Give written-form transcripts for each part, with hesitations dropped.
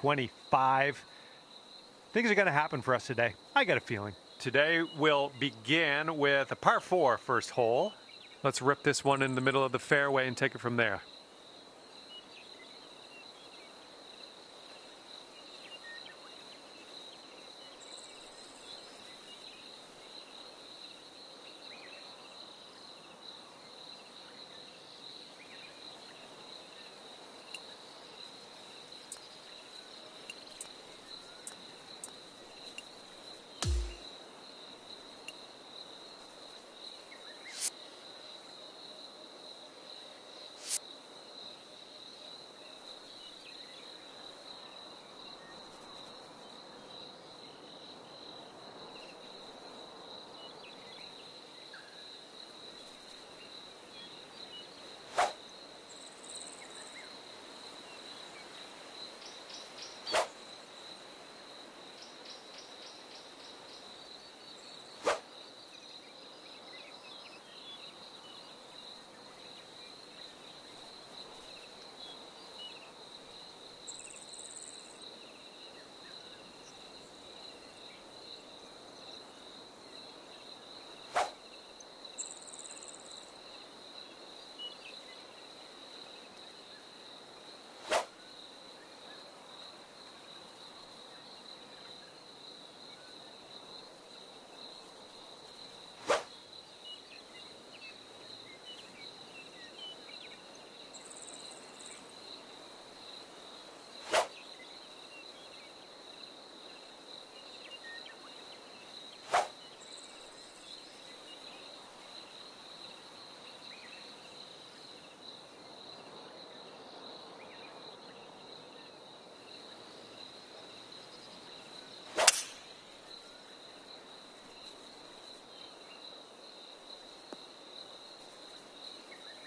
25. Things are going to happen for us today. I got a feeling. Today we'll begin with a par 4 first hole. Let's rip this one in the middle of the fairway and take it from there.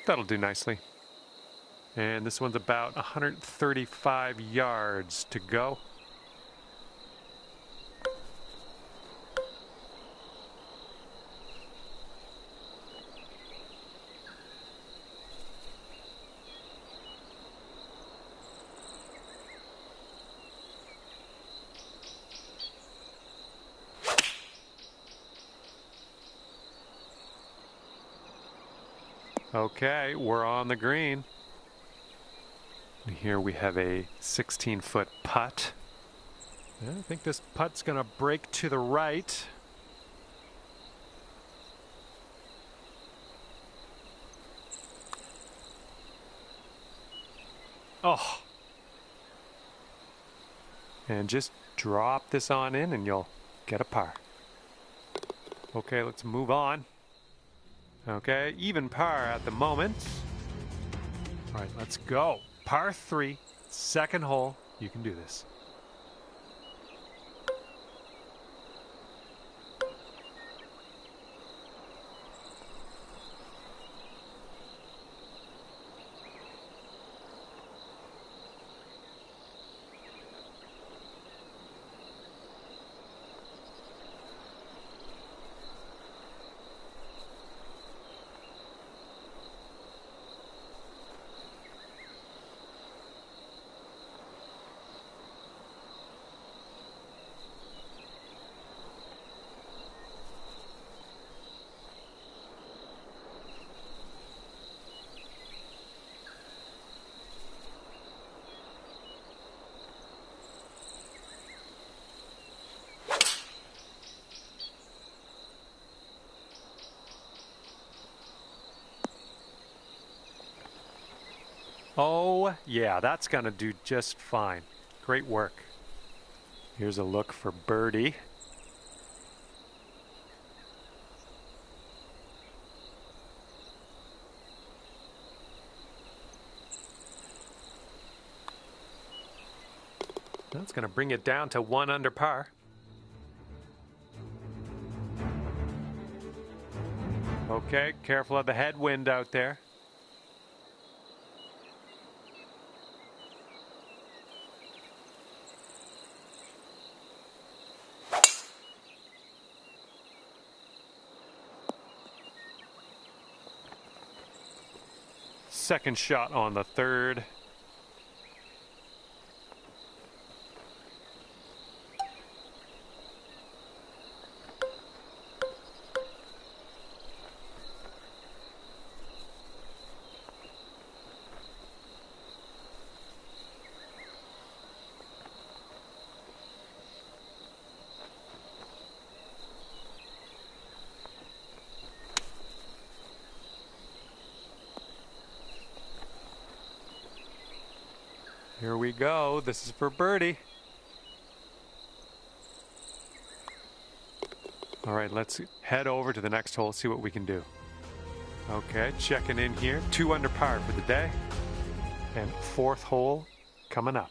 That'll do nicely. And this one's about 135 yards to go. Okay, we're on the green. And here we have a 16-foot putt. I think this putt's going to break to the right. Oh. And just drop this on in and you'll get a par. Okay, let's move on. Okay, even par at the moment. All right, let's go. Par 3, second hole. You can do this. Oh, yeah, that's going to do just fine. Great work. Here's a look for birdie. That's going to bring it down to 1 under par. Okay, careful of the headwind out there. Second shot on the third. Here we go. This is for birdie. All right, let's head over to the next hole, see what we can do. Okay, checking in here. 2 under par for the day. And 4th hole coming up.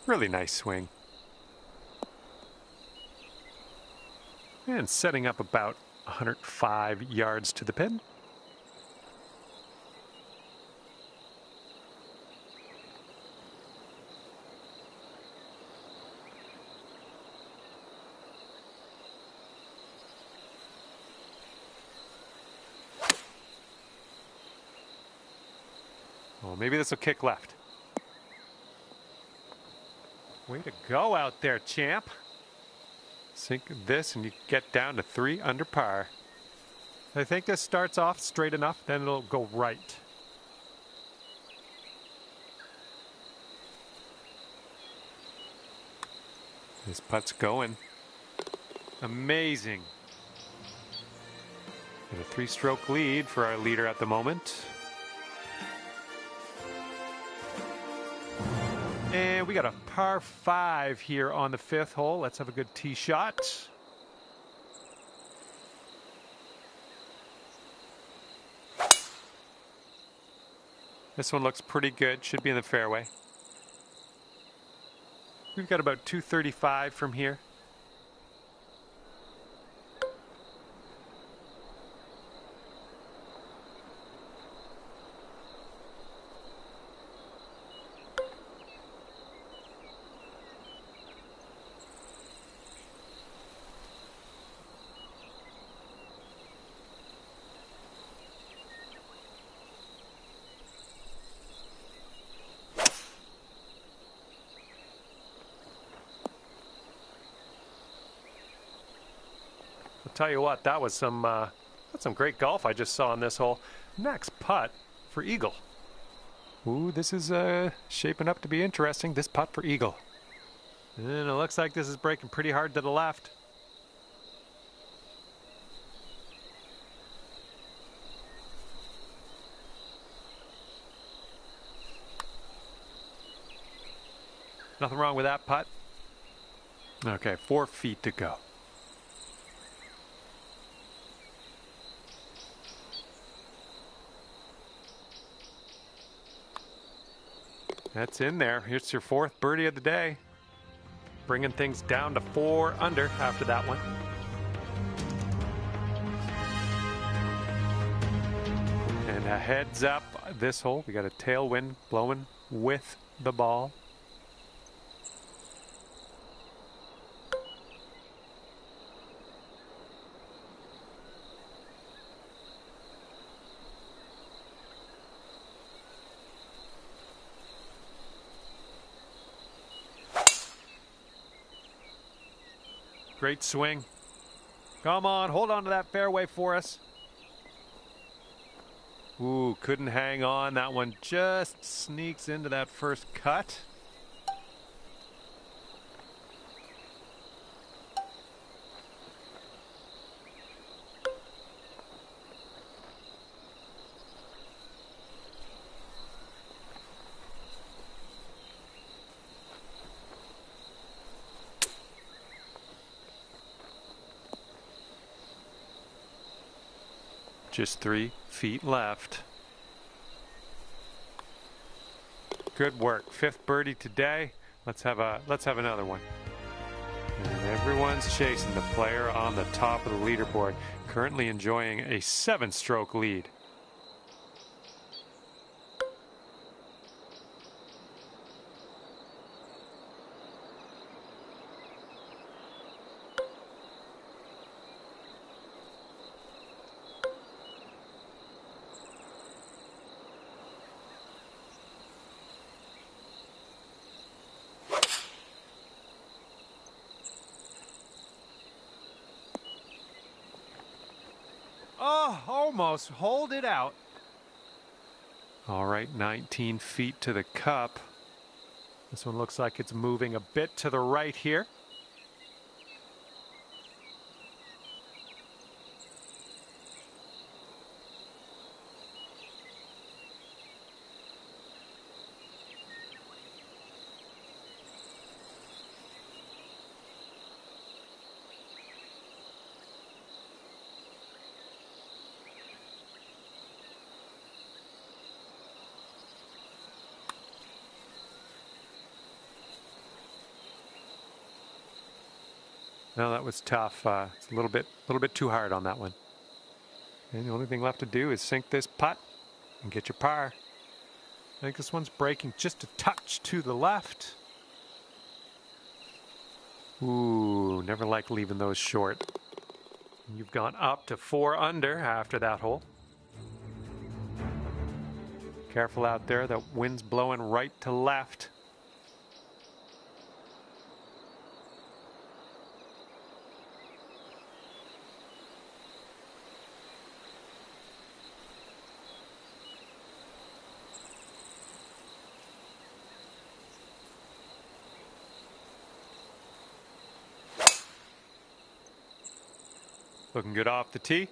Really nice swing. And setting up about 105 yards to the pin. Oh, maybe this will kick left. Way to go out there, champ. Sink this and you get down to 3 under par. I think this starts off straight enough, then it'll go right. This putt's going. Amazing. And a 3-stroke lead for our leader at the moment. And we got a par 5 here on the 5th hole. Let's have a good tee shot. This one looks pretty good. Should be in the fairway. We've got about 235 from here. Tell you what, that's some great golf I just saw on this hole. Next putt for eagle. Ooh, this is shaping up to be interesting. This putt for eagle. And it looks like this is breaking pretty hard to the left. Nothing wrong with that putt. Okay, 4 feet to go. That's in there. Here's your 4th birdie of the day. Bringing things down to 4 under after that one. And a heads up this hole. We got a tailwind blowing with the ball. Great swing. Come on, hold on to that fairway for us. Ooh, couldn't hang on. That one just sneaks into that first cut. Just 3 feet left. Good work. 5th birdie today. Let's have another one. And everyone's chasing the player on the top of the leaderboard, currently enjoying a 7-stroke lead. Oh, almost hold it out. All right, 19 feet to the cup. This one looks like it's moving a bit to the right here. No, that was tough. It's a little bit too hard on that one. And the only thing left to do is sink this putt and get your par. I think this one's breaking just a touch to the left. Ooh, never like leaving those short. You've gone up to 4 under after that hole. Careful out there, that wind's blowing right to left. Looking good off the tee.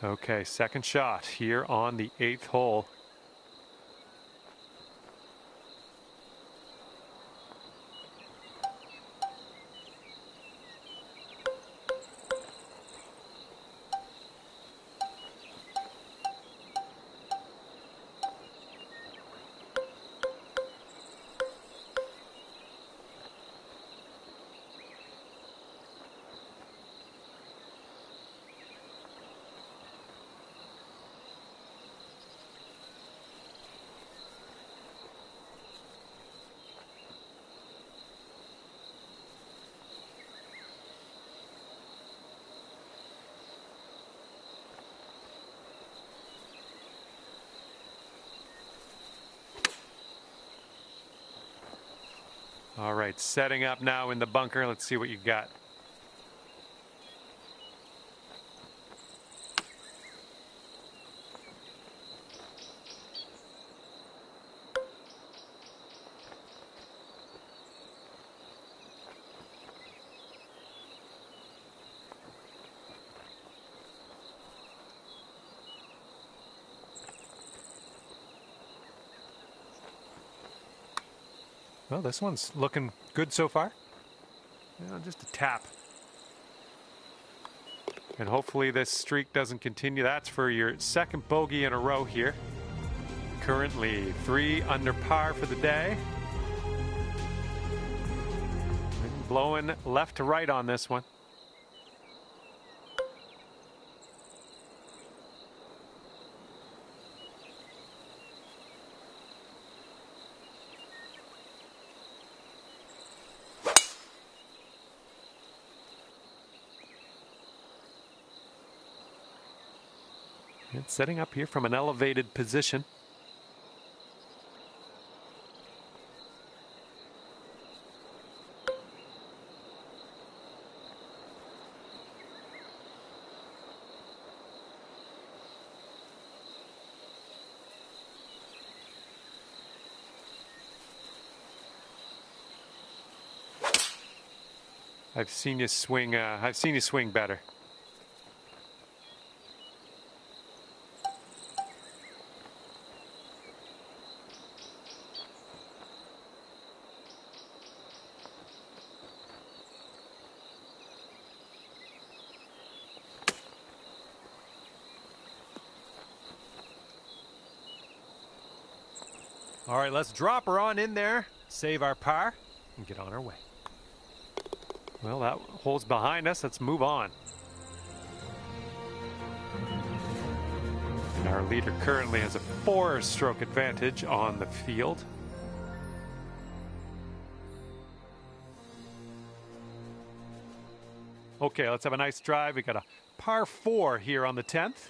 Okay, second shot here on the 8th hole. All right, setting up now in the bunker. Let's see what you got. Well, this one's looking good so far. Just a tap. And hopefully this streak doesn't continue. That's for your second bogey in a row here. Currently 3 under par for the day. Wind blowing left to right on this one. It's setting up here from an elevated position. I've seen you swing better. All right, let's drop her on in there, save our par, and get on our way. Well, that hole's behind us. Let's move on. And our leader currently has a 4-stroke advantage on the field. Okay, let's have a nice drive. We got a par 4 here on the 10th.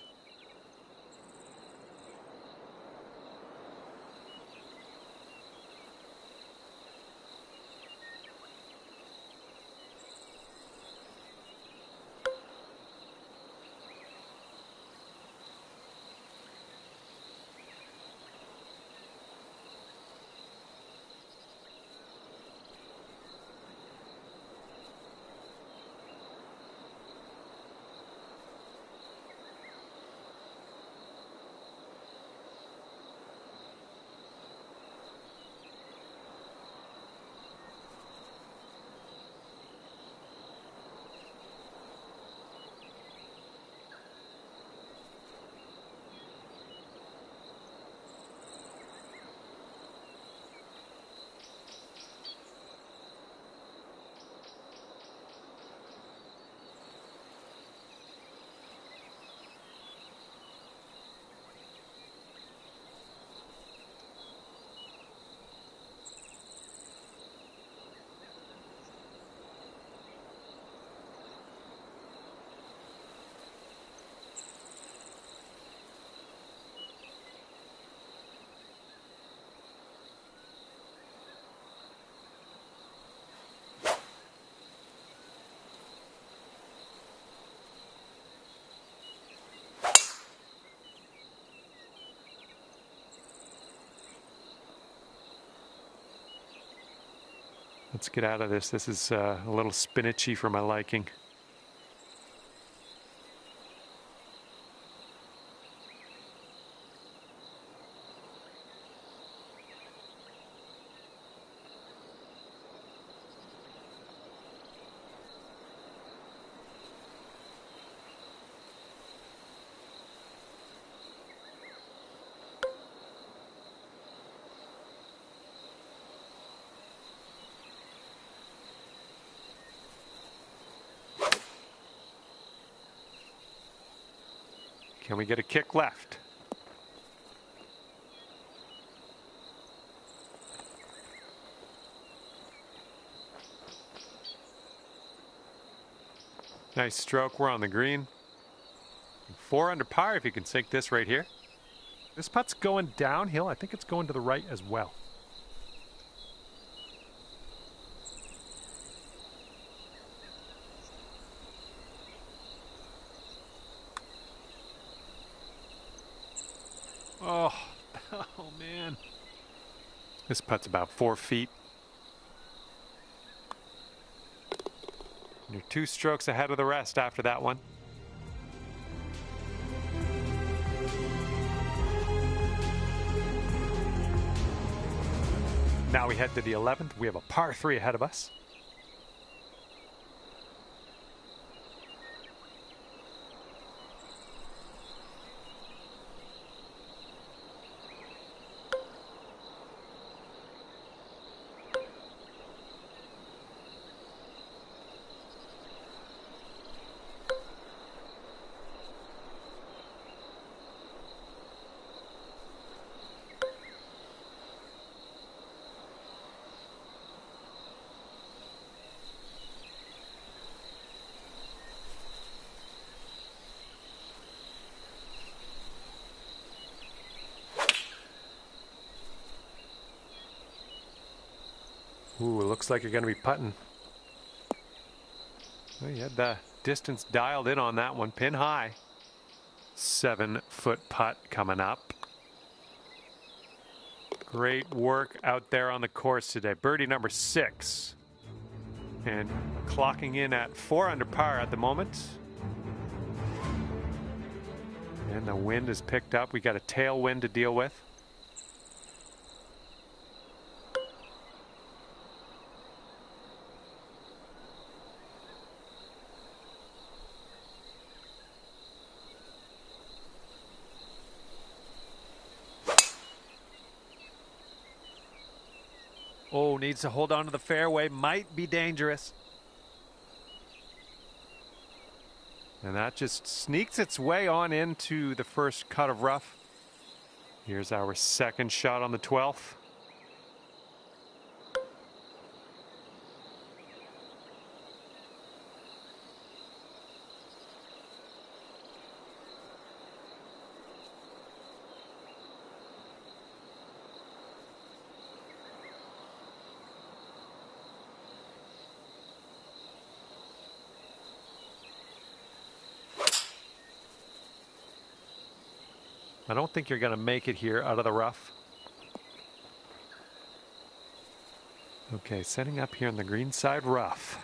Let's get out of this. This is a little spinachy for my liking. Can we get a kick left? Nice stroke. We're on the green. 4 under par if you can sink this right here. This putt's going downhill. I think it's going to the right as well. Oh, oh man. This putt's about 4 feet. You're 2 strokes ahead of the rest after that one. Now we head to the 11th. We have a par 3 ahead of us. Ooh, it looks like you're going to be putting. Well, you had the distance dialed in on that one. Pin high. 7-foot putt coming up. Great work out there on the course today. Birdie number 6. And clocking in at 4 under par at the moment. And the wind is picked up. We got a tailwind to deal with. Oh, needs to hold on to the fairway. Might be dangerous. And that just sneaks its way on into the first cut of rough. Here's our second shot on the 12th. I don't think you're going to make it here out of the rough. Okay, setting up here on the green side rough.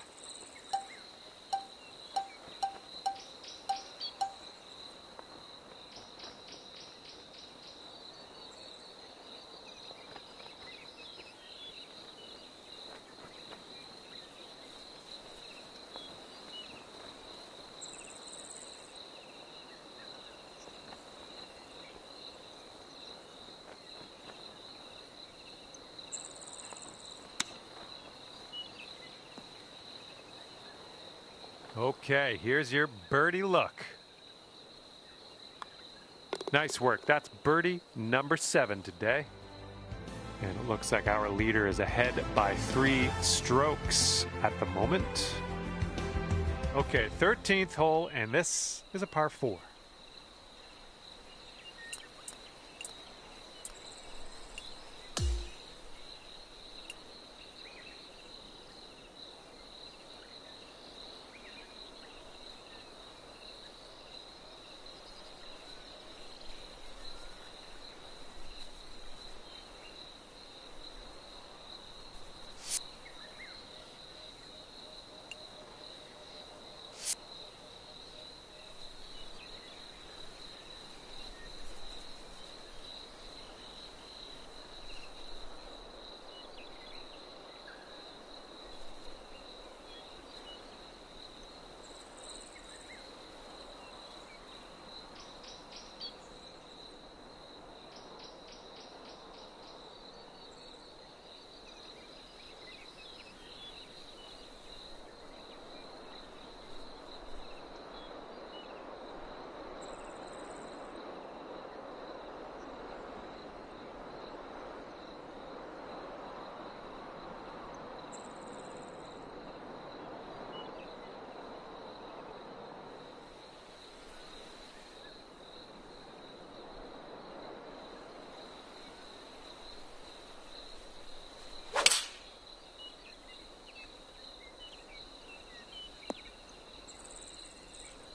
Okay, here's your birdie look. Nice work. That's birdie number 7 today. And it looks like our leader is ahead by 3 strokes at the moment. Okay, 13th hole, and this is a par 4.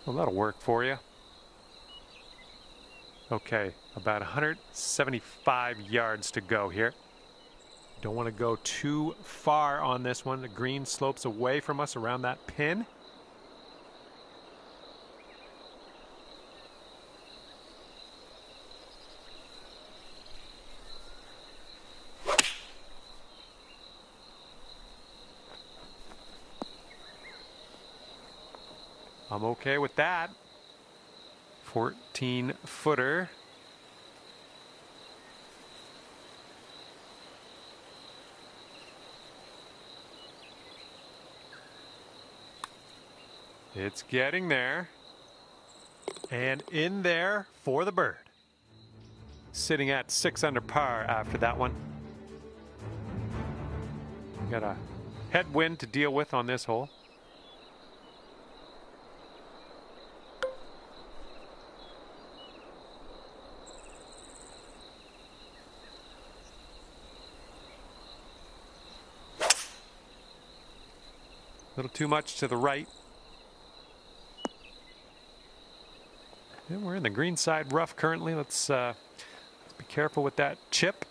Well, that'll work for you. Okay, about 175 yards to go here. Don't want to go too far on this one. The green slopes away from us around that pin. I'm okay with that. 14-footer. It's getting there. And in there for the bird. Sitting at 6 under par after that one. Got a headwind to deal with on this hole. A little too much to the right. And we're in the green side rough currently. Let's be careful with that chip.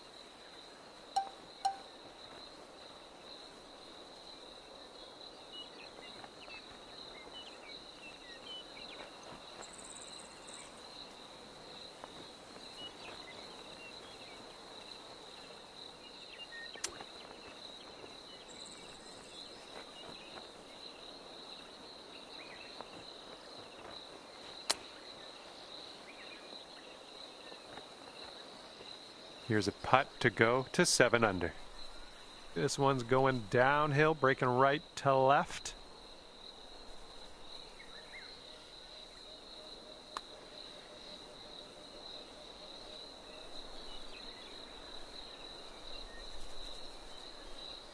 Here's a putt to go to 7 under. This one's going downhill, breaking right to left.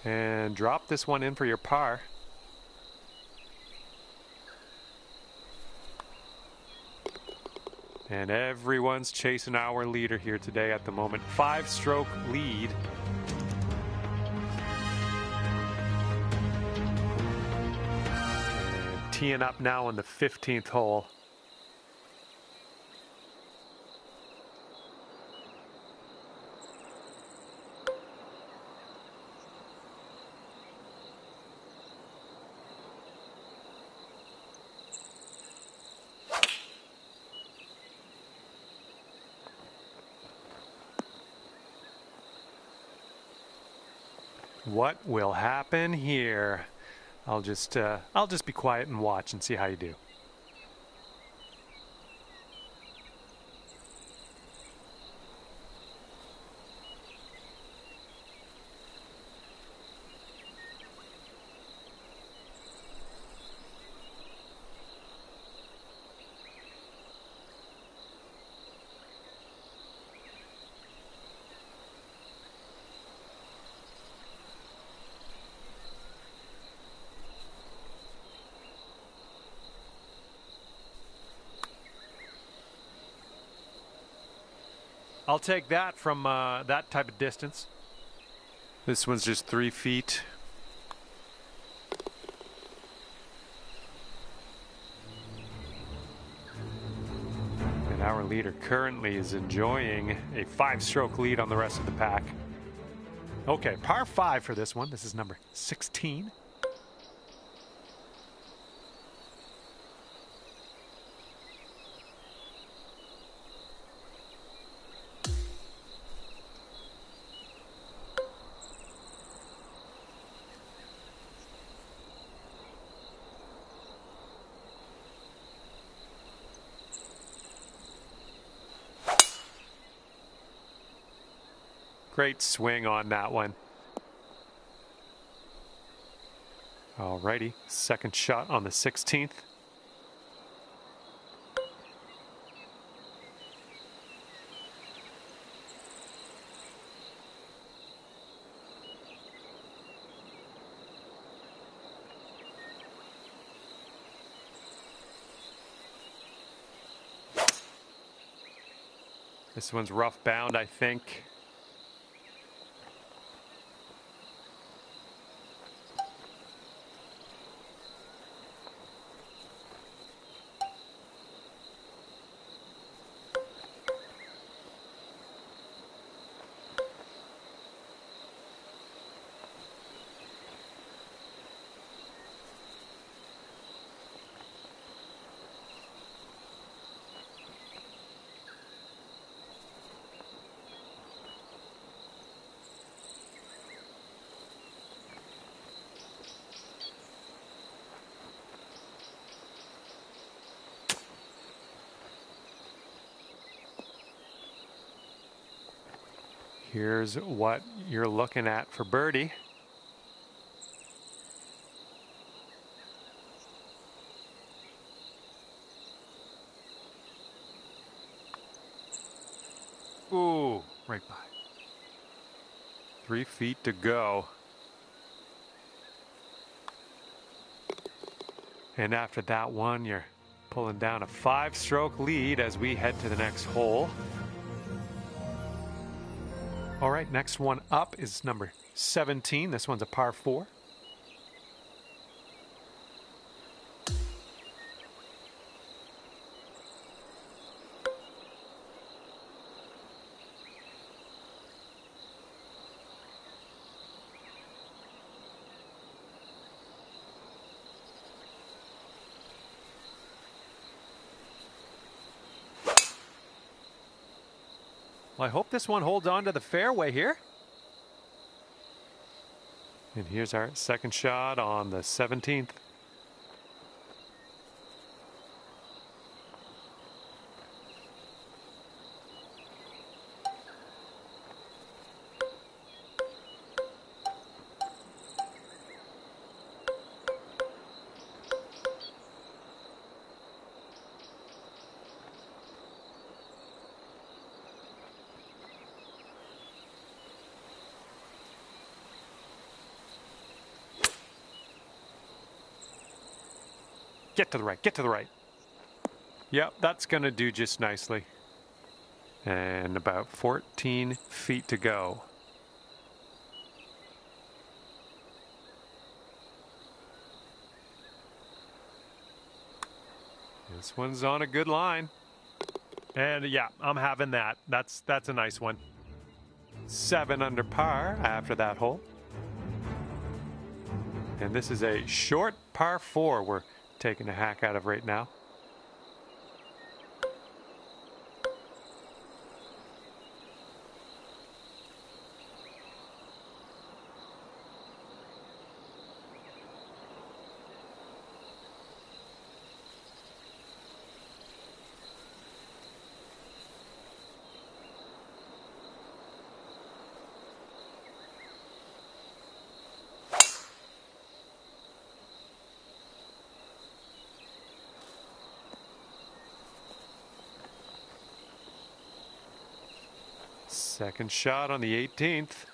And drop this one in for your par. And everyone's chasing our leader here today at the moment. 5-stroke lead. And teeing up now on the 15th hole. What will happen here? I'll just be quiet and watch and see how you do. I'll take that from that type of distance. This one's just 3 feet. And our leader currently is enjoying a 5-stroke lead on the rest of the pack. Okay, par 5 for this one. This is number 16. Great swing on that one. Alrighty, second shot on the 16th. This one's rough bound, I think. Here's what you're looking at for birdie. Ooh, right by. 3 feet to go. And after that one, you're pulling down a 5-stroke lead as we head to the next hole. All right, next one up is number 17. This one's a par 4. Well, I hope this one holds on to the fairway here. And here's our second shot on the 17th. Get to the right, get to the right. Yep, that's going to do just nicely. And about 14 feet to go. This one's on a good line. And yeah, I'm having that. That's a nice one. 7 under par after that hole. And this is a short par 4 we're taking a hack out of right now. Second shot on the 18th.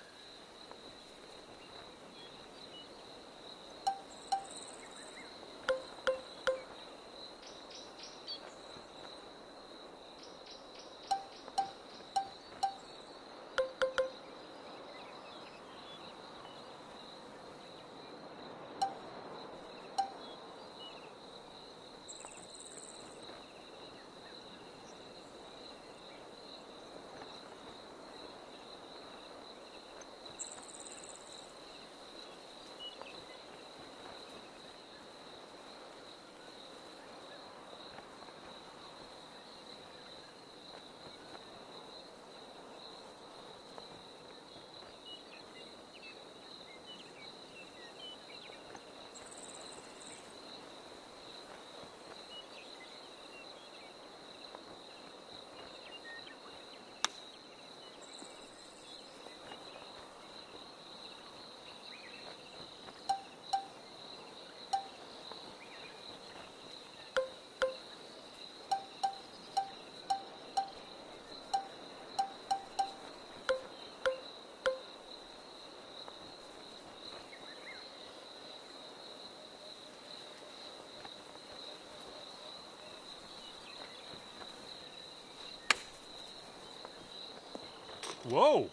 Whoa!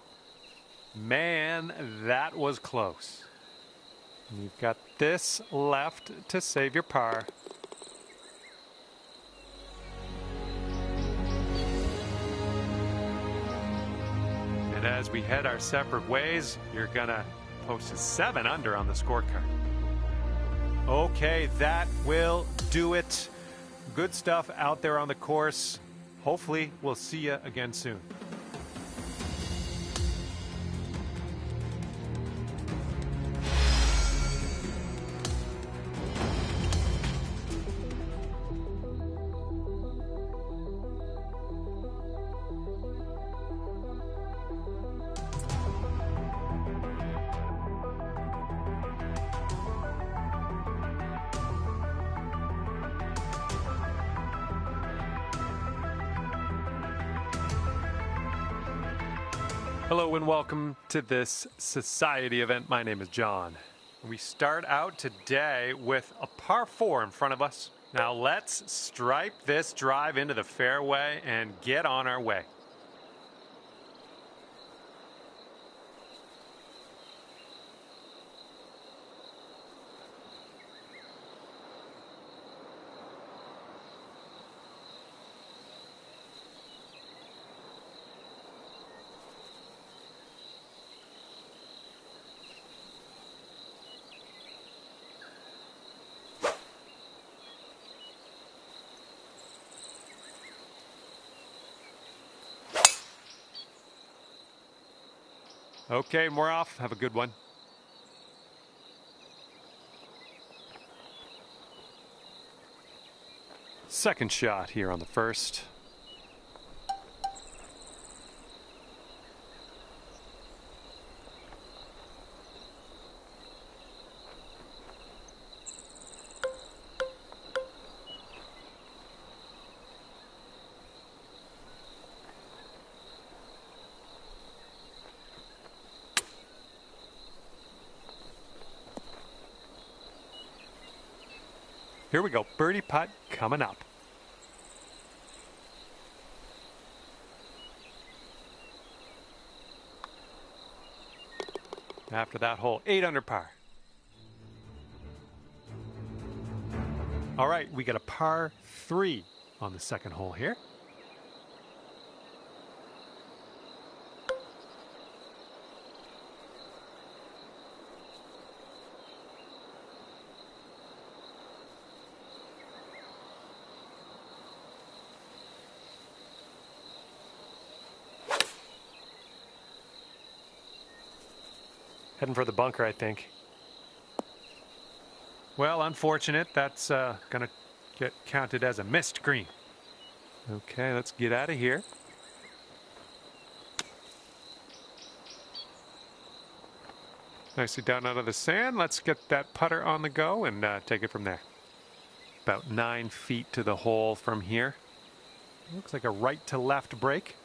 Man, that was close. And you've got this left to save your par. And as we head our separate ways, you're gonna post a 7 under on the scorecard. Okay, that will do it. Good stuff out there on the course. Hopefully, we'll see you again soon. Hello and welcome to this society event. My name is John. We start out today with a par 4 in front of us. Now let's stripe this drive into the fairway and get on our way. Okay, and we're off. Have a good one. Second shot here on the first. Here we go, birdie putt coming up. After that hole, 8 under par. All right, we got a par 3 on the second hole here. Heading for the bunker, I think. Well, unfortunate. That's going to get counted as a missed green. Okay, let's get out of here. Nicely down out of the sand. Let's get that putter on the go and take it from there. About 9 feet to the hole from here. Looks like a right to left break.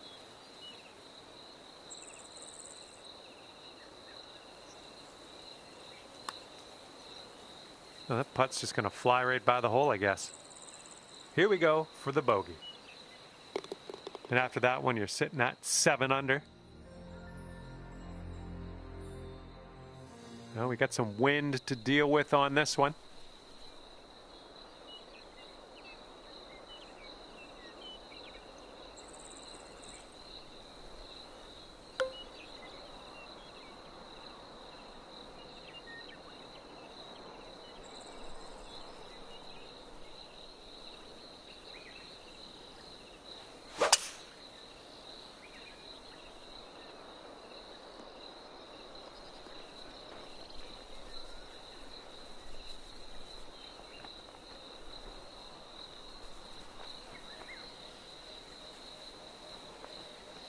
Well, that putt's just going to fly right by the hole, I guess. Here we go for the bogey. And after that one, you're sitting at 7 under. Well, we got some wind to deal with on this one.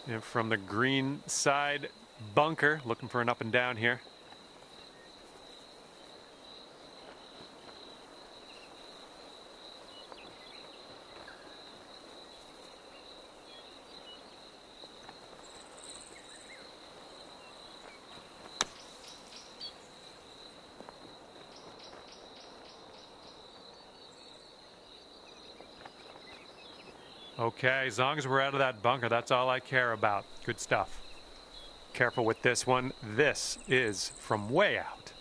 And from the green side bunker, looking for an up and down here. Okay, as long as we're out of that bunker, that's all I care about. Good stuff. Careful with this one. This is from way out.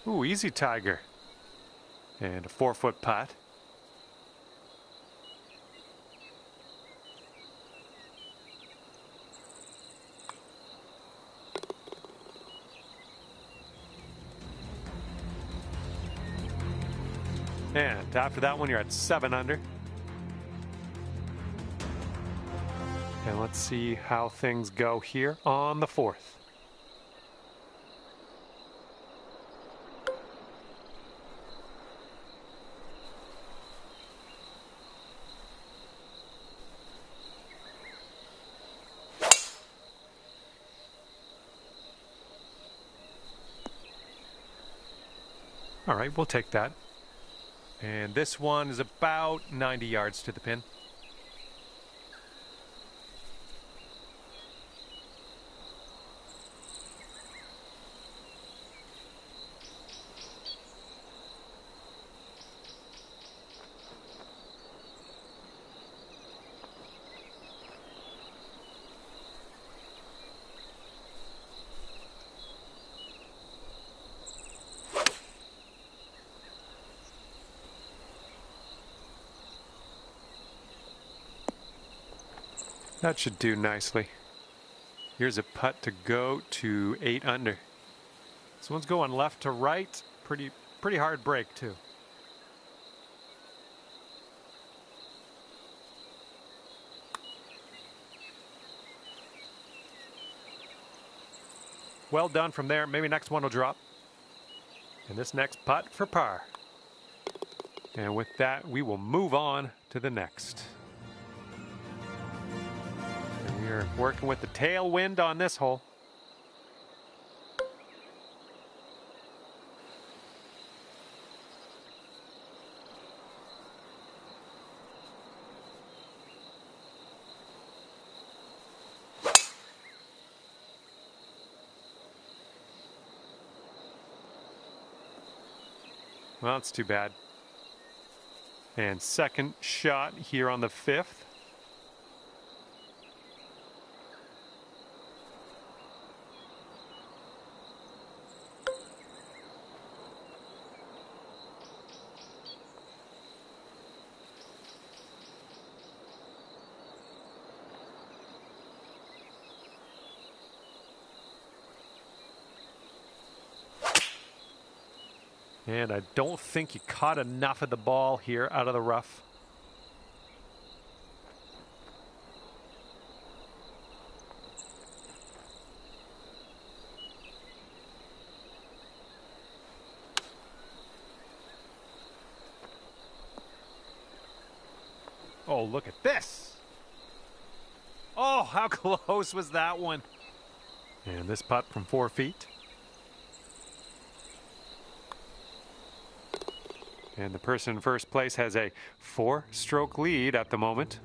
Ooh, easy Tiger. And a 4-foot putt. And after that one, you're at 7 under. And let's see how things go here on the 4th. All right, we'll take that. And this one is about 90 yards to the pin. That should do nicely. Here's a putt to go to 8 under. This one's going left to right. Pretty hard break too. Well done from there. Maybe next one will drop. And this next putt for par. And with that, we will move on to the next. And we are working with the tailwind on this hole. Well, it's too bad. And second shot here on the 5th. And I don't think he caught enough of the ball here out of the rough. Oh, look at this. Oh, how close was that one? And this putt from 4 feet. And the person in first place has a 4-stroke lead at the moment.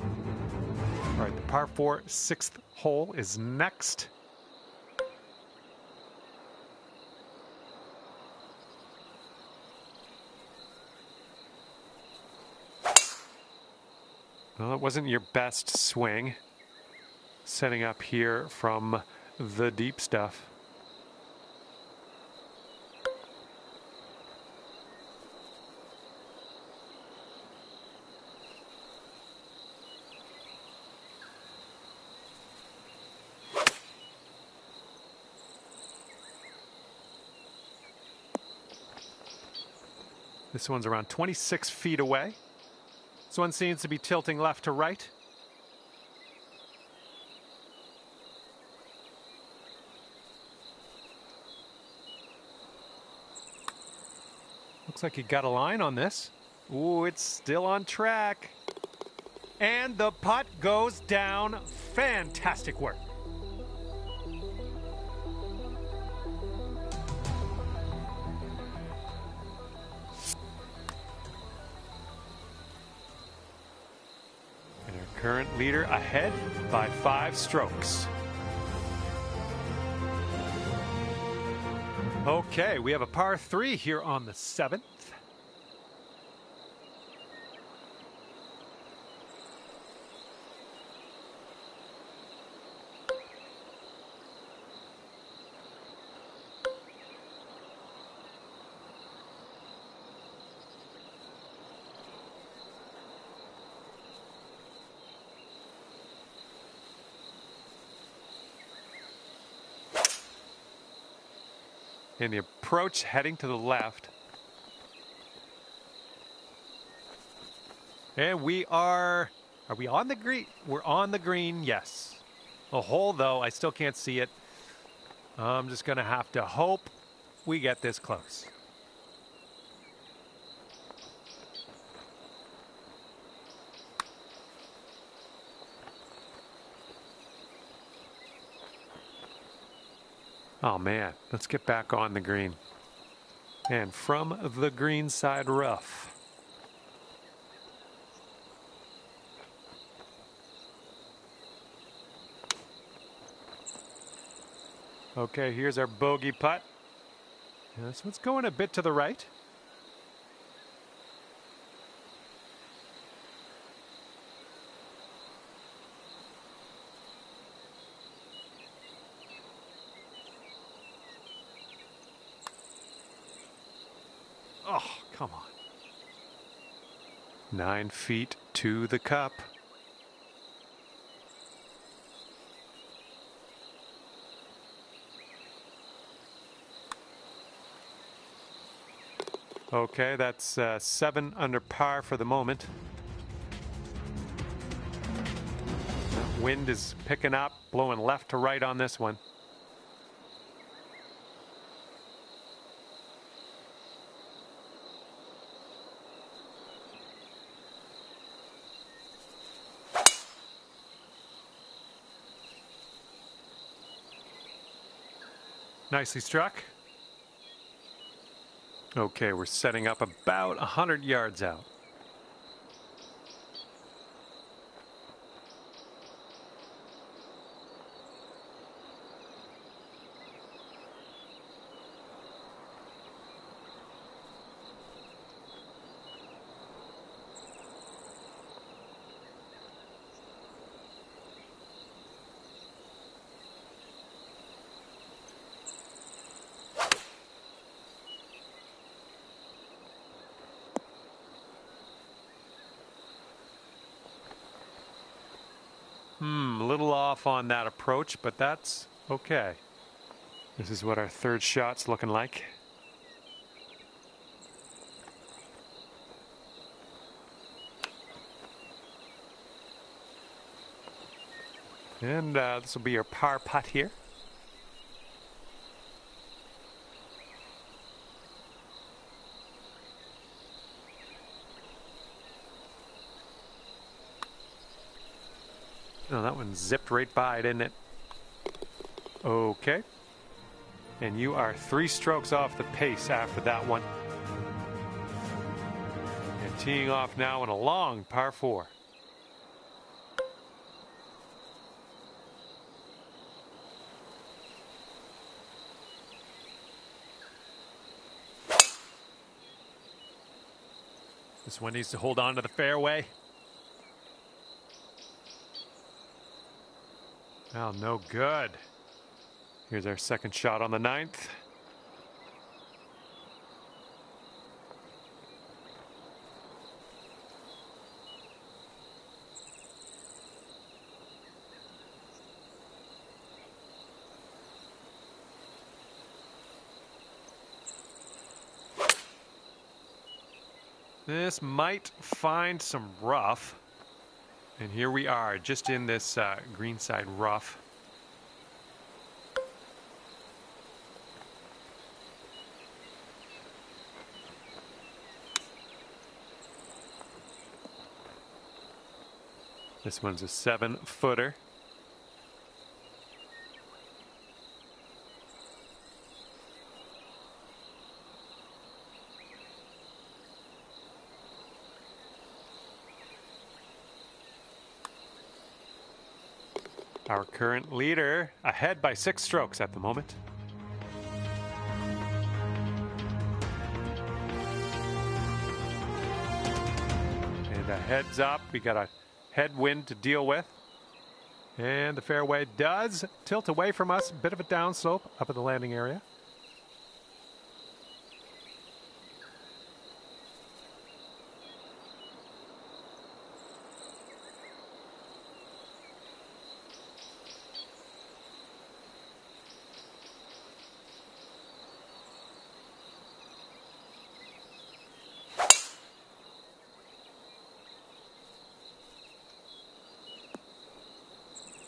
All right, the par 4 6th hole is next. Well, it wasn't your best swing. Setting up here from the deep stuff. This one's around 26 feet away. This one seems to be tilting left to right. Looks like he got a line on this. Ooh, it's still on track. And the putt goes down. Fantastic work. Current leader ahead by 5 strokes. Okay, we have a par 3 here on the 7th. And the approach heading to the left. And we are we on the green? We're on the green, yes. A hole, though, I still can't see it. I'm just going to have to hope we get this close. Oh man, let's get back on the green. And from the green side rough. Okay, here's our bogey putt. This one's going a bit to the right. Oh, come on. 9 feet to the cup. Okay, that's 7 under par for the moment. Wind is picking up, blowing left to right on this one. Nicely struck. Okay, we're setting up about 100 yards out. A little off on that approach, but that's okay. This is what our third shot's looking like. And this will be your par putt here. Oh, that one zipped right by, didn't it? Okay. And you are 3 strokes off the pace after that one. And teeing off now in a long par 4. This one needs to hold on to the fairway. Oh, no good. Here's our second shot on the 9th. This might find some rough. And here we are, just in this greenside rough. This one's a 7-footer. Our current leader ahead by 6 strokes at the moment. And a heads up, we got a headwind to deal with. And the fairway does tilt away from us, a bit of a downslope up at the landing area.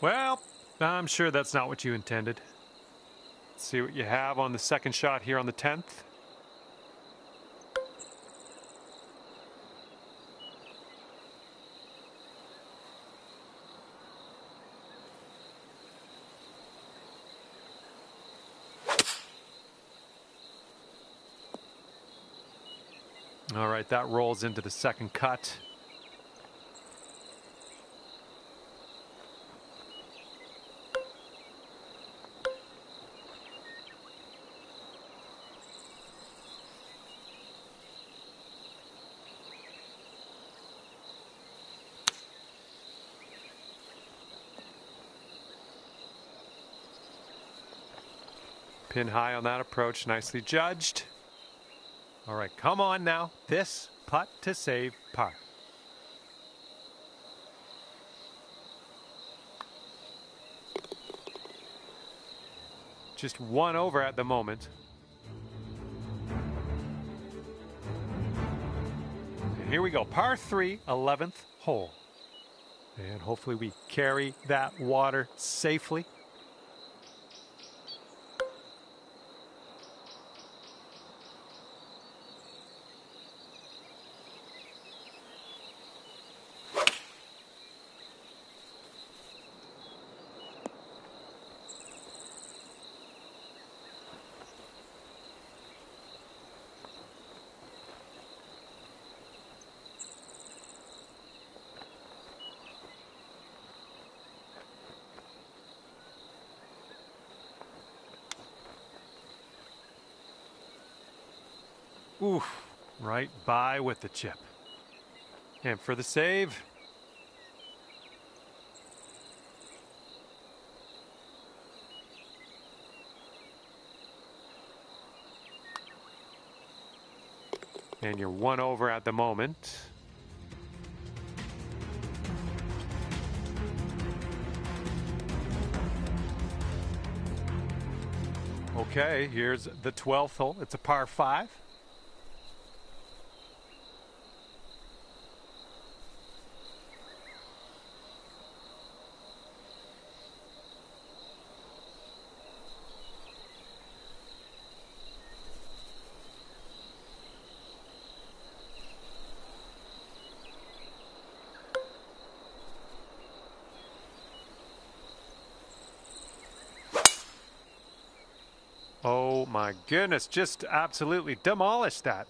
Well, I'm sure that's not what you intended. Let's see what you have on the second shot here on the 10th. All right, that rolls into the second cut. Pin high on that approach, nicely judged. All right, come on now. This putt to save par. Just one over at the moment. And here we go, par 3, 11th hole. And hopefully we carry that water safely. Oof, right by with the chip. And for the save. And you're one over at the moment. Okay, here's the 12th hole. It's a par 5. Oh my goodness, just absolutely demolished that.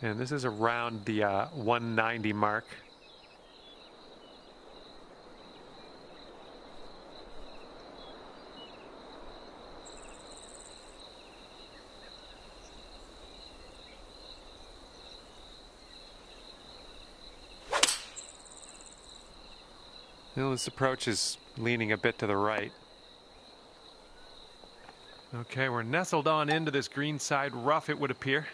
And this is around the 190 mark. Well, this approach is leaning a bit to the right. Okay, we're nestled on into this greenside rough, it would appear.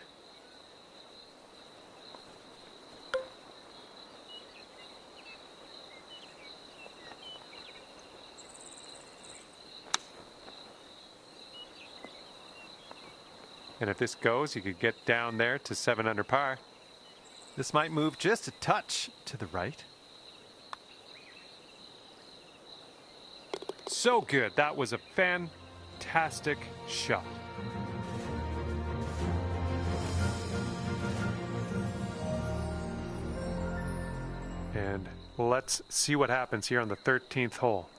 And if this goes, you could get down there to 7 under par. This might move just a touch to the right. So good. That was a fantastic shot. And let's see what happens here on the 13th hole.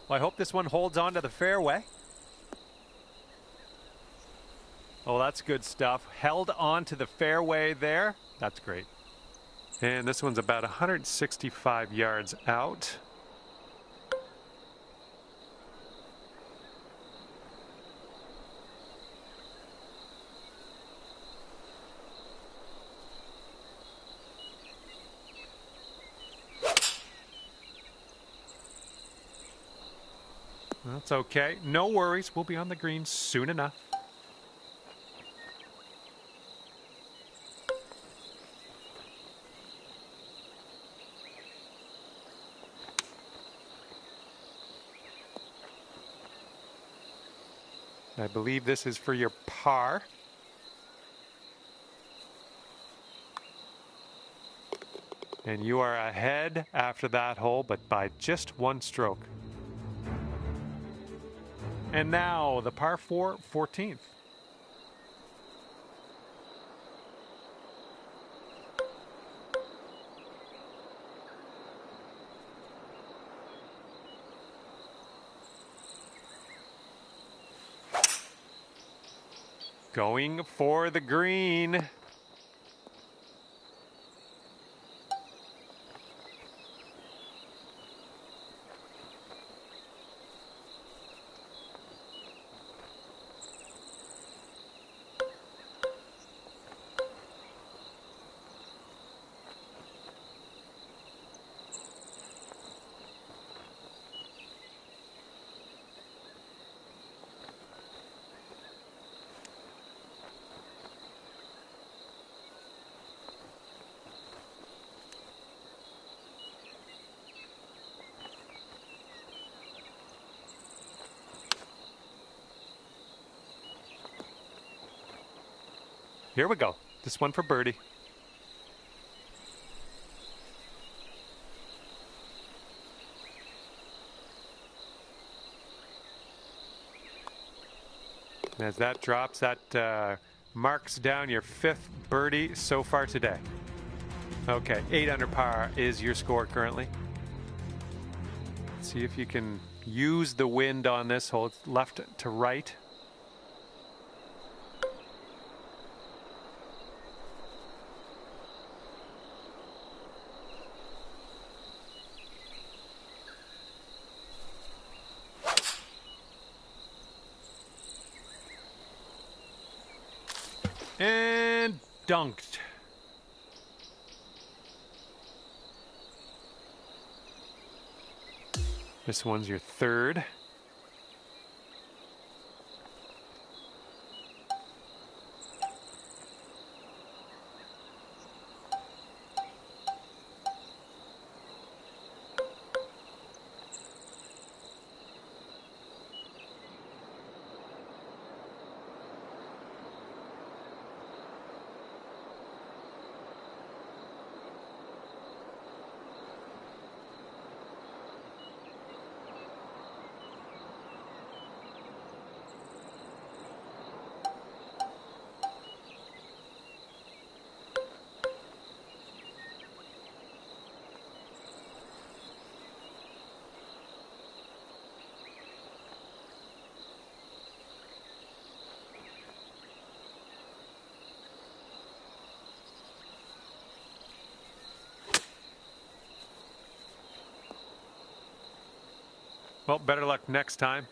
Well, I hope this one holds on to the fairway. Oh, that's good stuff. Held on to the fairway there. That's great. And this one's about 165 yards out. That's okay. No worries. We'll be on the green soon enough. I believe this is for your par. And you are ahead after that hole, but by just one stroke. And now the par 4, 14th. Going for the green. Here we go. This one for birdie. And as that drops, that marks down your 5th birdie so far today. Okay, 8 under par is your score currently. Let's see if you can use the wind on this hole. It's left to right. And dunked. This one's your 3rd. Well, better luck next time.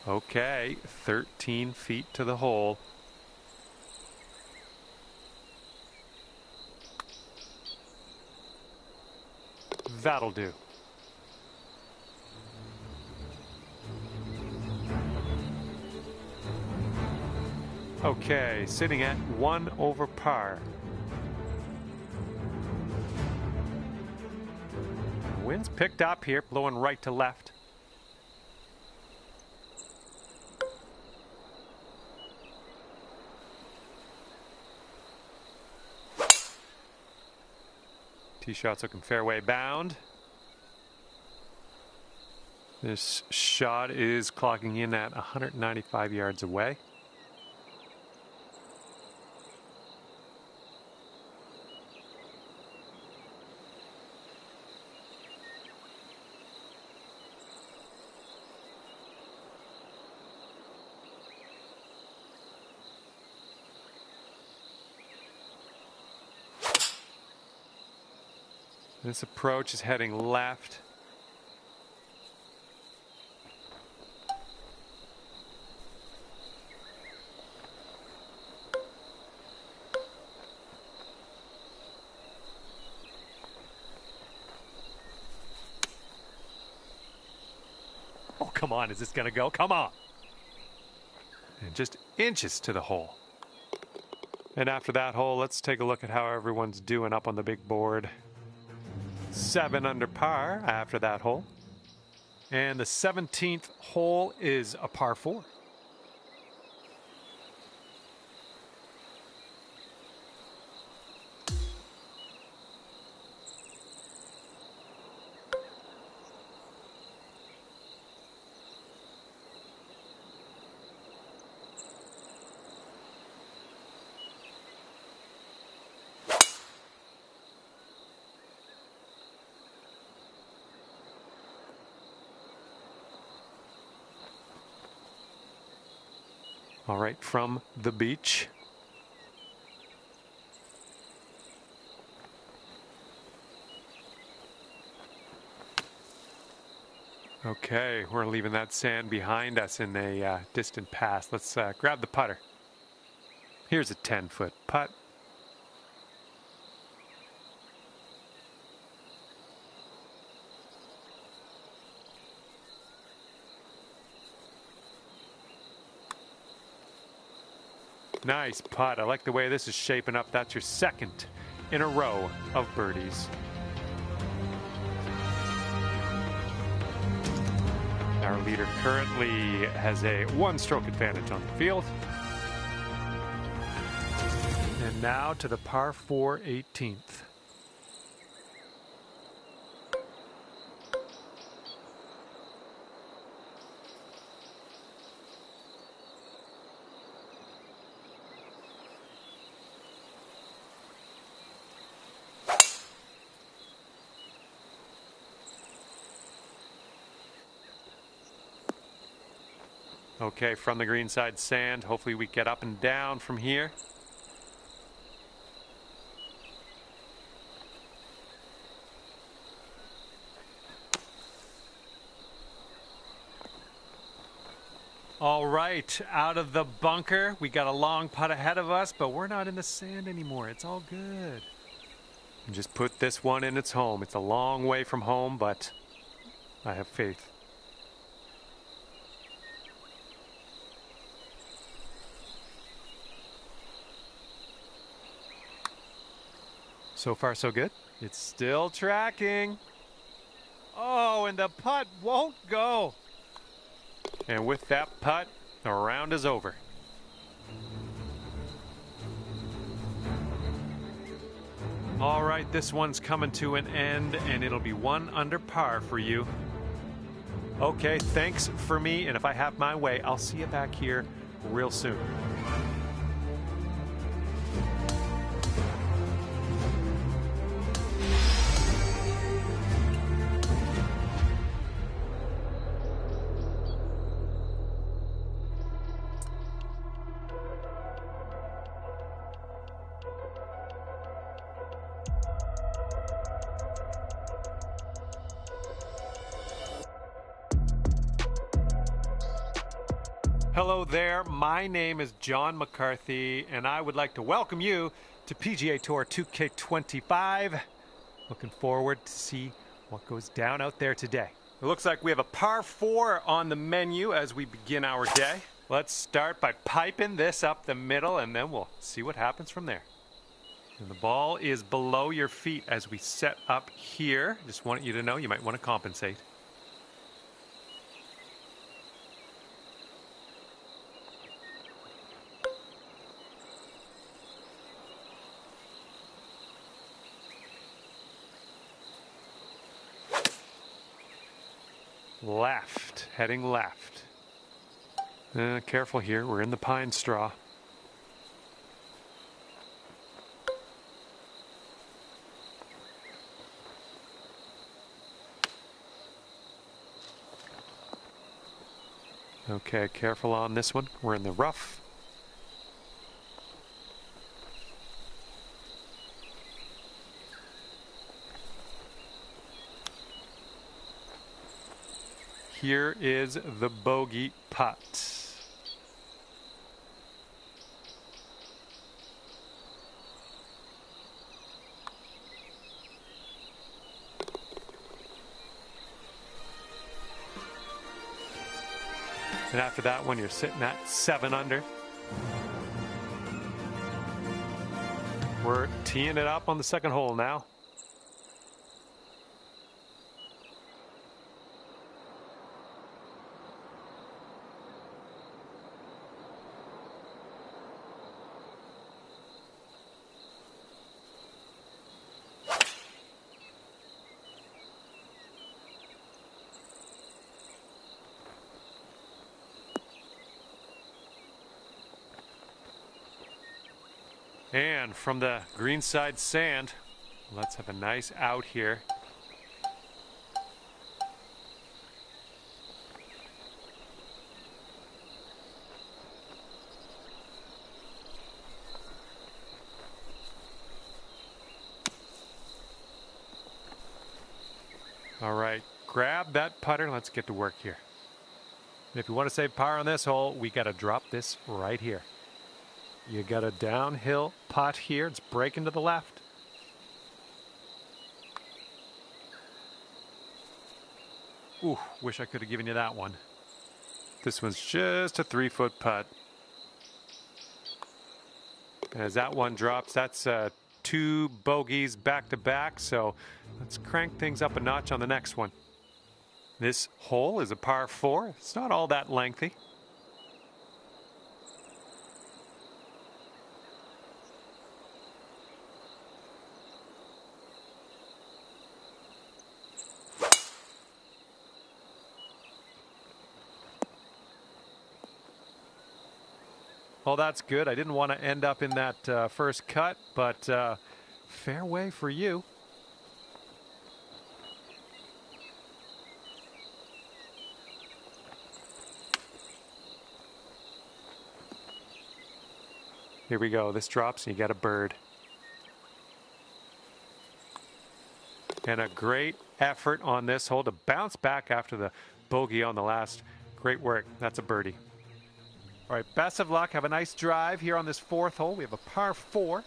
Okay, 13 feet to the hole. That'll do. Okay, sitting at 1 over par. Wind's picked up here, blowing right to left. Tee shot's looking fairway bound. This shot is clocking in at 195 yards away. This approach is heading left. Oh, come on. Is this going to go? Come on. And just inches to the hole. And after that hole, let's take a look at how everyone's doing up on the big board. 7 under par after that hole. And the 17th hole is a par 4. All right, from the beach. Okay, we're leaving that sand behind us in a distant past. Let's grab the putter. Here's a 10-foot putt. Nice putt. I like the way this is shaping up. That's your second in a row of birdies. Our leader currently has a 1-stroke advantage on the field. And now to the par 4 18th. Okay, from the greenside sand, hopefully we get up and down from here. All right, out of the bunker. We got a long putt ahead of us, but we're not in the sand anymore. It's all good. And just put this one in its home. It's a long way from home, but I have faith. So far, so good. It's still tracking. Oh, and the putt won't go. And with that putt, the round is over. All right, this one's coming to an end, and it'll be 1 under par for you. Okay, thanks for me, and if I have my way, I'll see you back here real soon. Hello there, my name is John McCarthy, and I would like to welcome you to PGA Tour 2K25. Looking forward to see what goes down out there today. It looks like we have a par 4 on the menu as we begin our day. Let's start by piping this up the middle, and then we'll see what happens from there. And the ball is below your feet as we set up here. Just want you to know you might want to compensate. Left, heading left. Careful here, we're in the pine straw. Okay, careful on this one, we're in the rough. Here is the bogey putt. And after that one, you're sitting at 7 under. We're teeing it up on the second hole now. And from the greenside sand, let's have a nice out here. All right, grab that putter. Let's get to work here. And if you want to save par on this hole, we got to drop this right here. You got a downhill putt here. It's breaking to the left. Ooh, wish I could have given you that one. This one's just a 3-foot putt. As that one drops, that's 2 bogeys back to back. So let's crank things up a notch on the next one. This hole is a par 4. It's not all that lengthy. Well, that's good. I didn't want to end up in that first cut, but fairway for you. Here we go. This drops and you got a bird. And a great effort on this hole to bounce back after the bogey on the last. Great work. That's a birdie. All right, best of luck. Have a nice drive here on this 4th hole. We have a par 4.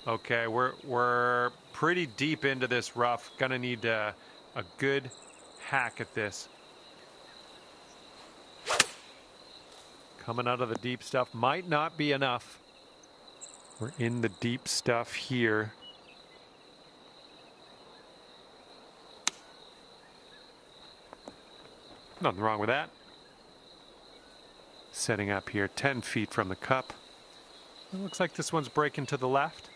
Okay, we're pretty deep into this rough. Gonna need a good hack at this. Coming out of the deep stuff might not be enough. We're in the deep stuff here. Nothing wrong with that. Setting up here 10 feet from the cup. It looks like this one's breaking to the left.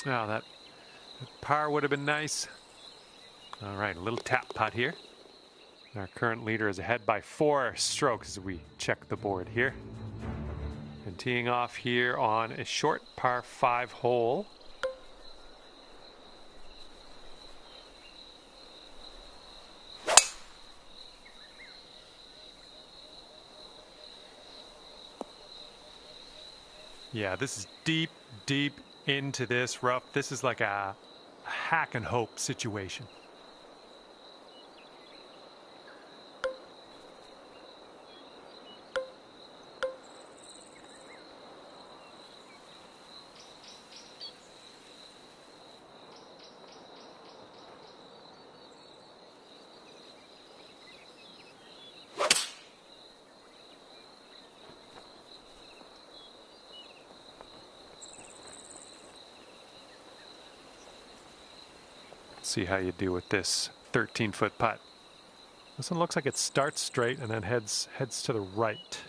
Oh, that par would have been nice. All right, a little tap putt here. Our current leader is ahead by 4 strokes as we check the board here. And teeing off here on a short par 5 hole. Yeah, this is deep, deep into this rough. This is like a hack and hope situation. See how you do with this 13-foot putt. This one looks like it starts straight and then heads to the right.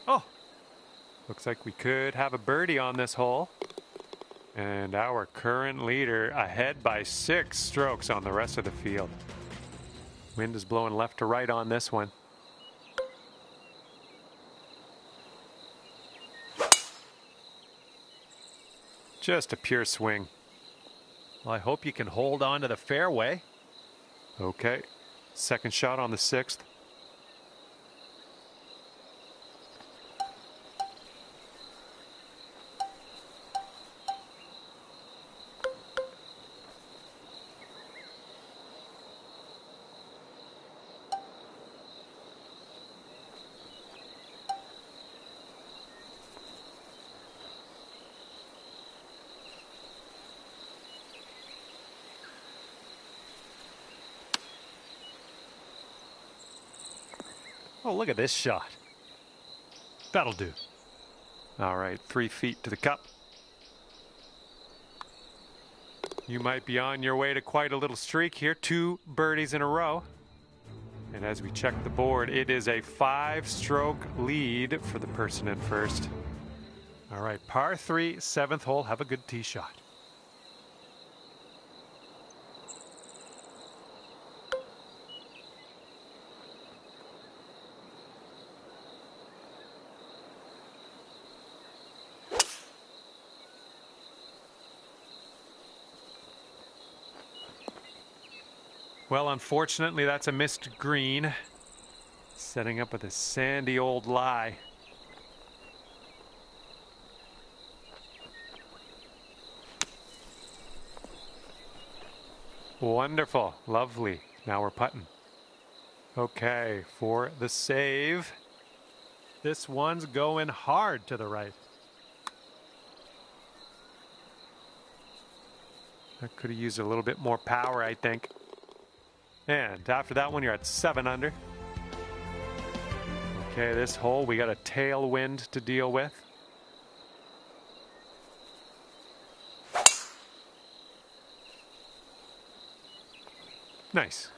Oh, looks like we could have a birdie on this hole. And our current leader ahead by 6 strokes on the rest of the field. Wind is blowing left to right on this one. Just a pure swing. Well, I hope you can hold on to the fairway. Okay, second shot on the 6th. Oh, look at this shot. That'll do. All right, 3 feet to the cup. You might be on your way to quite a little streak here. 2 birdies in a row. And as we check the board, it is a 5-stroke lead for the person in first. All right, par 3, 7th hole. Have a good tee shot. Well, unfortunately, that's a missed green. Setting up with a sandy old lie. Wonderful. Lovely. Now we're putting. Okay, for the save. This one's going hard to the right. That could have used a little bit more power, I think. And after that one, you're at 7 under. Okay, this hole, we got a tailwind to deal with. Nice.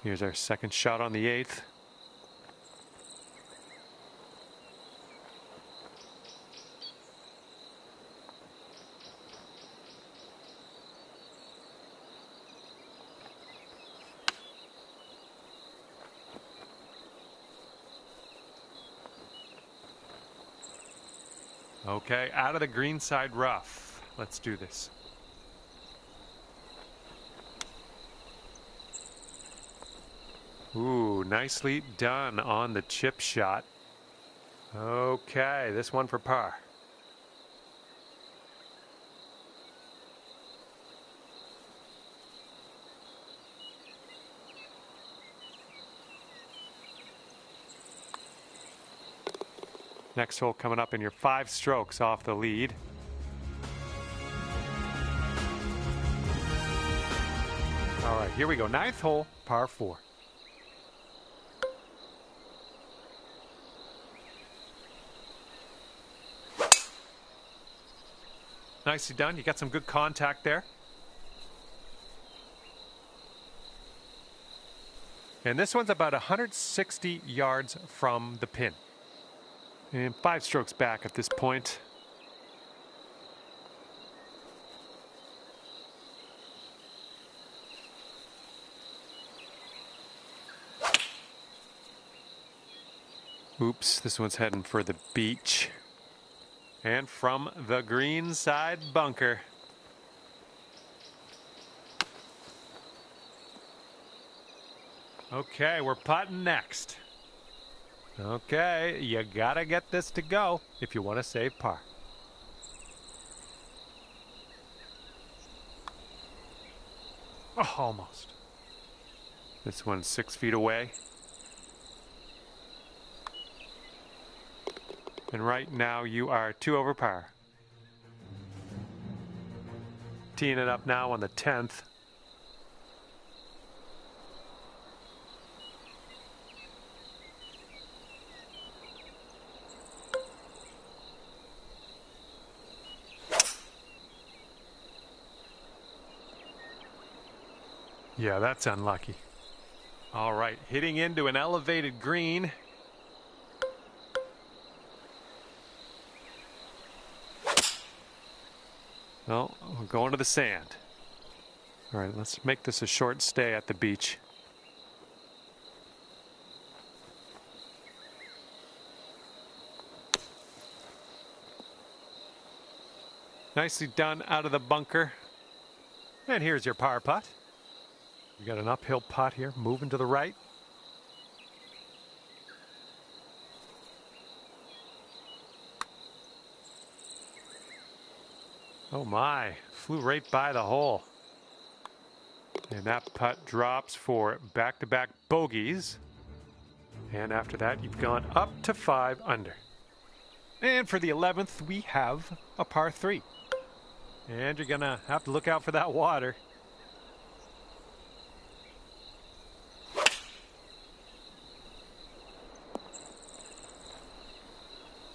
Here's our second shot on the 8th. Okay, out of the green side rough. Let's do this. Ooh, nicely done on the chip shot. Okay, this one for par. Next hole coming up, and you're 5 strokes off the lead. All right, here we go. 9th hole, par 4. Nicely done. You got some good contact there. And this one's about 160 yards from the pin. And 5 strokes back at this point. Oops, this one's heading for the beach. And from the green side bunker. Okay, we're putting next. Okay, you gotta get this to go if you want to save par. Oh, almost. This one's 6 feet away. And right now you are 2 over par. Teeing it up now on the 10th. Yeah, that's unlucky. All right, hitting into an elevated green. Well, we're going to the sand. All right, let's make this a short stay at the beach. Nicely done out of the bunker. And here's your par putt. You got an uphill putt here, moving to the right. Oh my, flew right by the hole. And that putt drops for back-to-back bogeys. And after that, you've gone up to 5 under. And for the 11th, we have a par 3. And you're gonna have to look out for that water.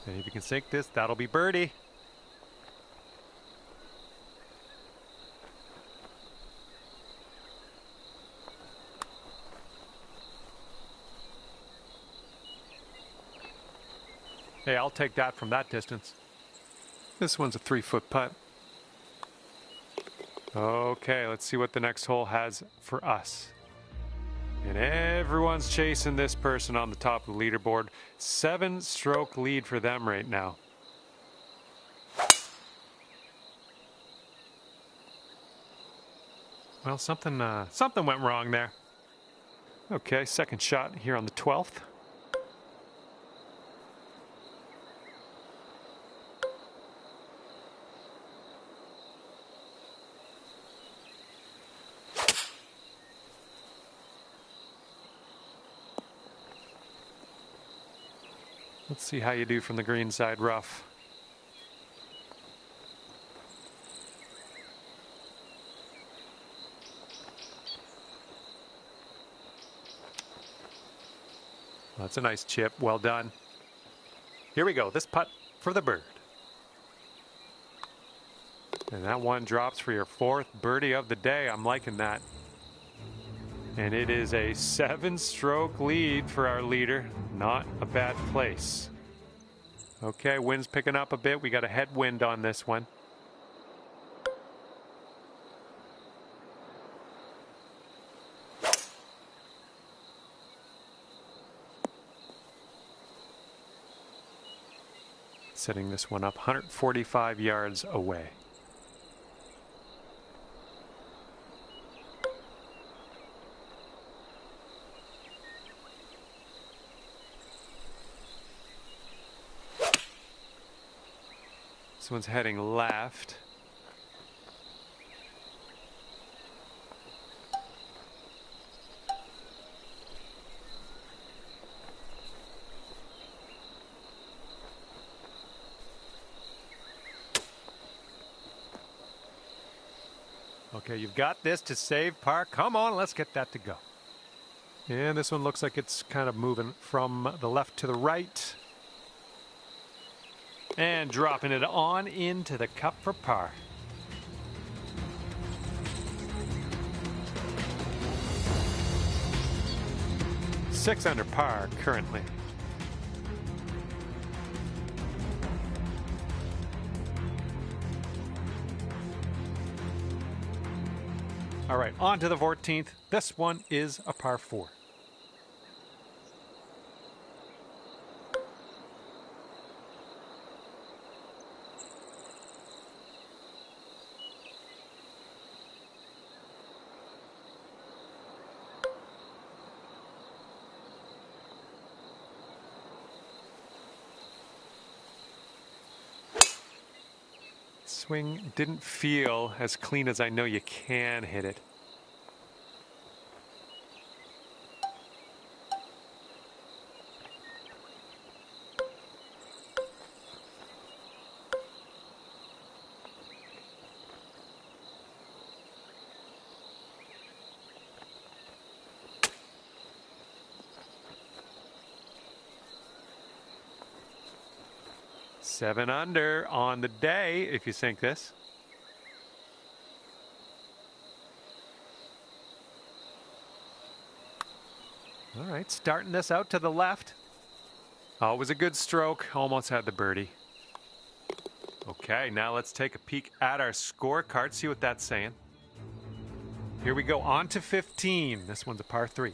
And if you can sink this, that'll be birdie. Hey, I'll take that from that distance. This one's a 3-foot putt. Okay, let's see what the next hole has for us. And everyone's chasing this person on the top of the leaderboard. 7-stroke lead for them right now. Well, something went wrong there. Okay, second shot here on the 12th. Let's see how you do from the green side rough. That's a nice chip. Well done. Here we go. This putt for the bird. And that one drops for your 4th birdie of the day. I'm liking that. And it is a 7-stroke lead for our leader. Not a bad place. Okay, wind's picking up a bit. We got a headwind on this one. Setting this one up 145 yards away. This one's heading left. Okay, you've got this to save par. Come on, let's get that to go. And this one looks like it's kind of moving from the left to the right. And dropping it on into the cup for par. Six under par currently. All right, on to the 14th. This one is a par 4. Swing didn't feel as clean as I know you can hit it. Seven under on the day if you sink this. All right, starting this out to the left. Oh, it was a good stroke. Almost had the birdie. Okay, now let's take a peek at our scorecard, see what that's saying. Here we go, on to 15. This one's a par 3.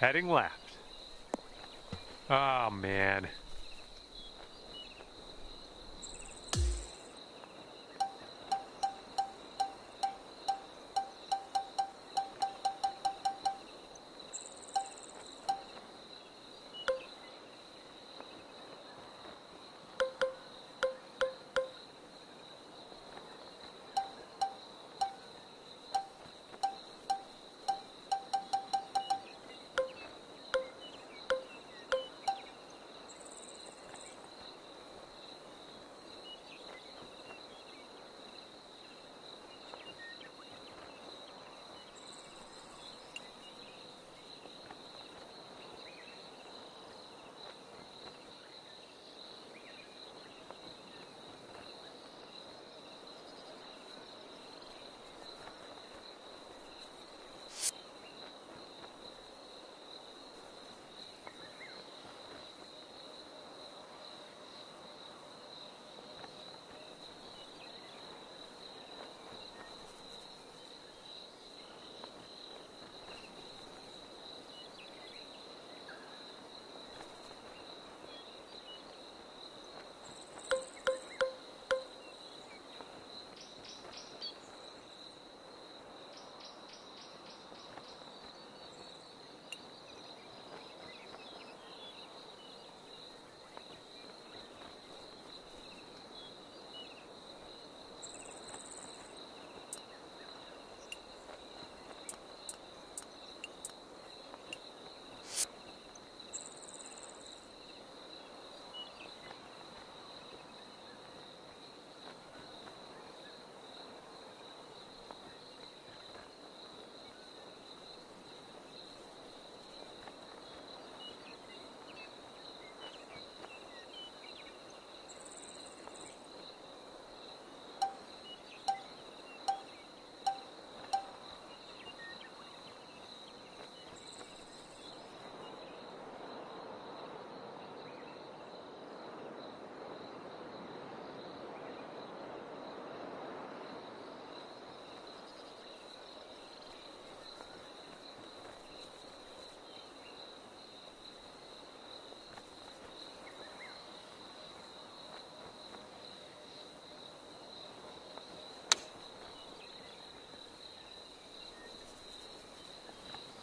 Heading left. Oh, man.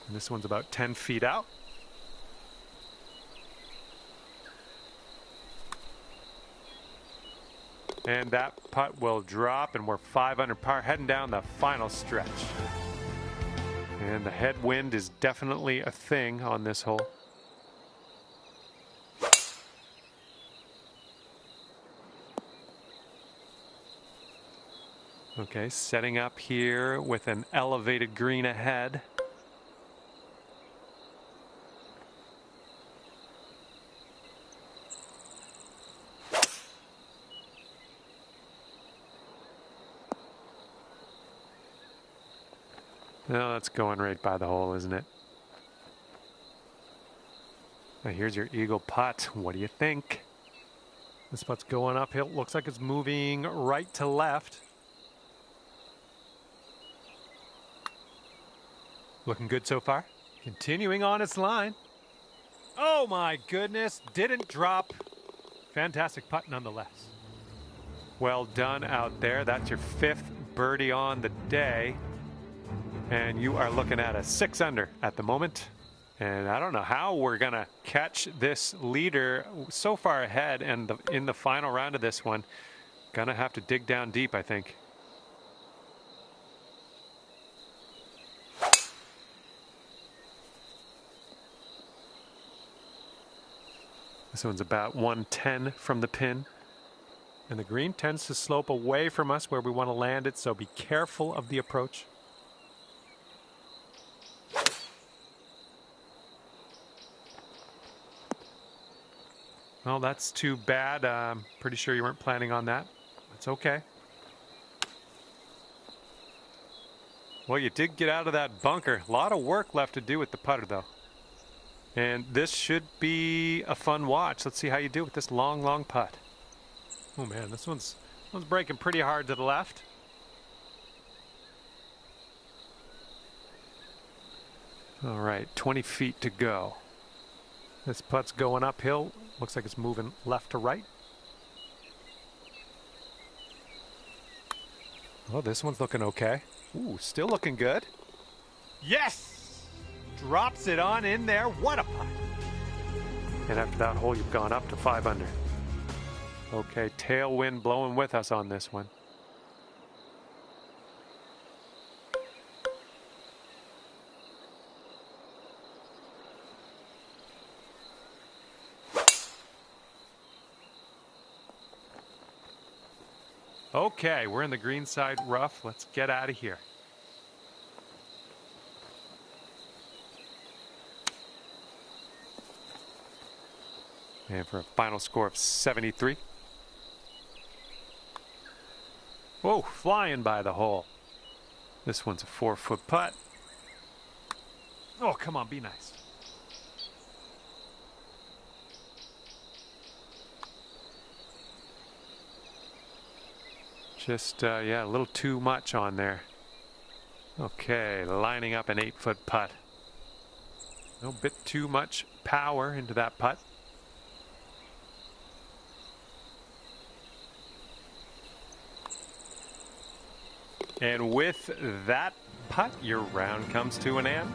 And this one's about 10 feet out. And that putt will drop, and we're 5 under par, heading down the final stretch. And the headwind is definitely a thing on this hole. Okay, setting up here with an elevated green ahead. No, that's going right by the hole, isn't it? Now here's your eagle putt. What do you think? This putt's going uphill. Looks like it's moving right to left. Looking good so far. Continuing on its line. Oh my goodness, didn't drop. Fantastic putt nonetheless. Well done out there. That's your 5th birdie on the day. And you are looking at a 6 under at the moment. And I don't know how we're going to catch this leader so far ahead and in the final round of this one. Gonna have to dig down deep, I think. This one's about 110 from the pin. And the green tends to slope away from us where we want to land it, so be careful of the approach. Well, that's too bad. I'm pretty sure you weren't planning on that. That's okay. Well, you did get out of that bunker. A lot of work left to do with the putter, though. And this should be a fun watch. Let's see how you do with this long, long putt. Oh, man, this one's breaking pretty hard to the left. All right, 20 feet to go. This putt's going uphill. Looks like it's moving left to right. Oh, this one's looking okay. Ooh, still looking good. Yes! Drops it on in there. What a putt. And after that hole, you've gone up to 5 under. Okay, tailwind blowing with us on this one. Okay, we're in the green side rough. Let's get out of here. And for a final score of 73. Whoa, flying by the hole. This one's a 4-foot putt. Oh, come on, be nice. Just, yeah, a little too much on there. Okay, lining up an 8-foot putt. A bit too much power into that putt. And with that putt, your round comes to an end.